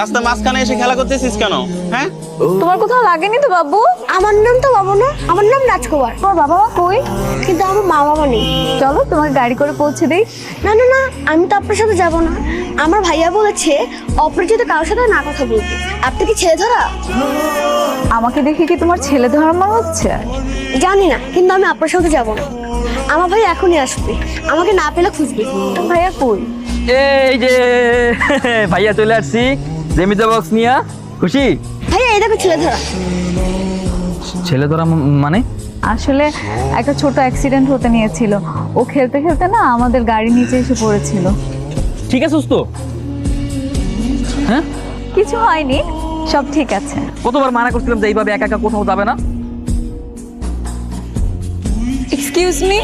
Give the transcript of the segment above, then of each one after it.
রাস্তার মাঝখানে এসে খেলা করতেছিস কেন? হ্যাঁ, তোমার কোথাও লাগেনি তো বাবু? আমার নাম তো বাবু না, আমার নাম রাজকুমার। তোমার বাবা মা কই? কিন্তু আমার মা বাবা নেই। চলো তোমাকে গাড়ি করে পৌঁছে দেই। না না না, আমি তো আপনার সাথে যাব না। আমার ভাইয়া বলেছে অপরিচিত কারোর সাথে না কথা বলতে। আপনি কি ছেলে ধরা? আমাকে দেখে কি তোমার ছেলে ধরা মনে হচ্ছে? জানি না, কিন্তু আমি আপনার সাথে যাব না। আমার ভাই এখনই আসবে, আমাকে না পেলে খুঁজবে। তোমার ভাইয়া কই? এই যে ভাইয়া চলে আসছি জেমিতে বক্স নিয়া। খুশি? ভাইয়া এই দেখো ছেলে ধরা। ছেলে ধরা মানে? আসলে একটা ছোট অ্যাক্সিডেন্ট হতে নিয়েছিল। ও খেলতে খেলতে না আমাদের গাড়ির নিচে এসে পড়েছিল। ঠিক আছে তো? হ্যাঁ, কিছু হয়নি, সব ঠিক আছে। কতবার মানা করছিলাম যে এইভাবে একা একা কোথাও যাবে না। এক্সকিউজ মি,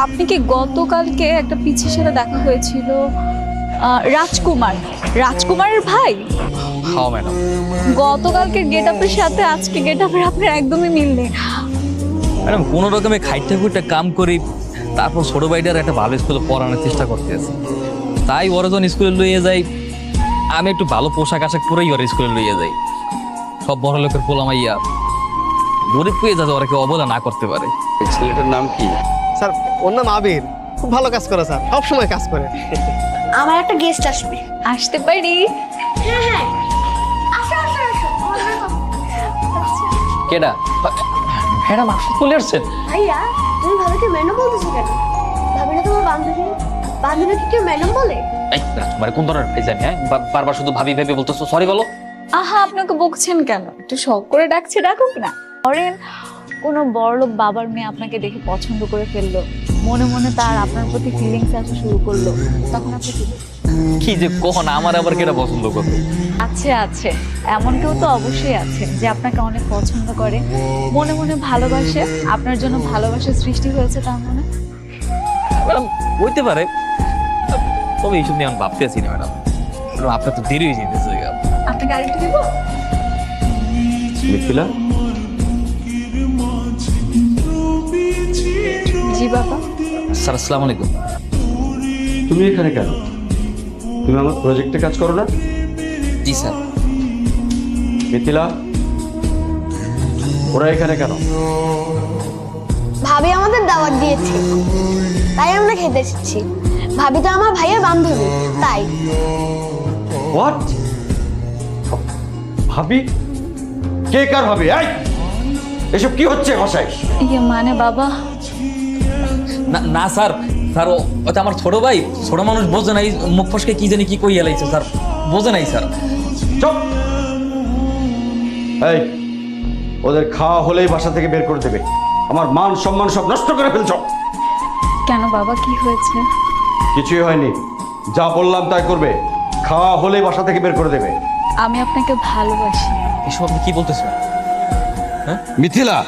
আপনি কি গতকালকে একটা পিছিয়ে সাথে দেখা হয়েছিল রাজকুমার, রাজকুমারের ভাই? হ্যাঁ ম্যাডাম। গতকালকের গেট আপের সাথে আজকে গেট আপের আপনার একদমই মিল নেই। ম্যাডাম কোনো রকমে খাইতে খুঁটে কাম করি, তারপর ছোট ভাইটার একটা ভালো স্কুলে পড়ানোর চেষ্টা করতেছি। তাই ওরা যখন স্কুলে লইয়ে যাই, আমি একটু ভালো পোশাক আশাক পরেই ওরা স্কুলে লইয়ে যাই। সব বড় লোকের পোলামাইয়া গরিব পেয়ে যাতে ওরা কেউ অবহেলা না করতে পারে। ছেলেটার নাম কি? স্যার ওর নাম আবির, খুব ভালো কাজ করে স্যার, সব সময় কাজ করে। আমার একটা গেস্ট আসবে। আসতে পারি? হ্যাঁ হ্যাঁ, আসো আসো আসো। কেডা? ম্যাডাম আপনি চলে আসছেন? ভাইয়া, তুমি ভাবিকে ম্যাডাম বলতেছো কেন? ভাবি না তোমার বান্ধবী? বান্ধবীকে কেউ ম্যাডাম বলে? এই তোমার কোন ধরনের ভাই জানি? হ্যাঁ, বারবার শুধু ভাবি ভাবি বলতেছো, সরি বলো। আহা, আপনাকে বকছেন কেন? একটু শখ করে ডাকছে, ডাকুক না। ধরেন কোনো বড়লোক বাবার মেয়ে আপনাকে দেখে পছন্দ করে ফেললো, মনে মনে তার আপনার প্রতি ফিলিংস আসা শুরু করলো, তখন আপনি কি করবেন? কি যে কখন আমার আবার কেটা পছন্দ করবে? আছে আছে, এমন কেউ তো অবশ্যই আছে যে আপনাকে অনেক পছন্দ করে, মনে মনে ভালোবাসে, আপনার জন্য ভালোবাসার সৃষ্টি হয়েছে তার মনে। ম্যাডাম হইতে পারে, তবে এইসব নিয়ে আমি ভাবতে আছি না ম্যাডাম। ম্যাডাম আপনার তো দেরি হয়ে যেতেছে। আপনাকে আরেকটু দেবো? মিথিলা, জি বাবা। স্যার আসসালামু আলাইকুম। তুমি এখানে কেন? তুমি আমার প্রজেক্টে কাজ করো না? জি স্যার। মিথিলা, ওরা এখানে কেন? ভাবি আমাদের দাওয়াত দিয়েছে, তাই আমরা খেতে এসেছি। ভাবি তো আমার ভাইয়ের বান্ধবী, তাই। হোয়াট? ভাবি? কে কার ভাবি? এই এসব কি হচ্ছে ভাষায়? ইয়ে মানে বাবা, না না স্যার, স্যার ওটা আমার ছোট ভাই, ছোট মানুষ বোঝে নাই, মুখ ফসকে কি জানি কি কইয়া লাইছে স্যার, বোঝে নাই স্যার। চুপ! এই, ওদের খাওয়া হলেই বাসা থেকে বের করে দেবে। আমার মান সম্মান সব নষ্ট করে ফেলছ। কেন বাবা, কি হয়েছে? কিছুই হয়নি, যা বললাম তাই করবে। খাওয়া হলেই বাসা থেকে বের করে দেবে। আমি আপনাকে ভালোবাসি। এসব আপনি কি বলতেছেন? মিথিলা,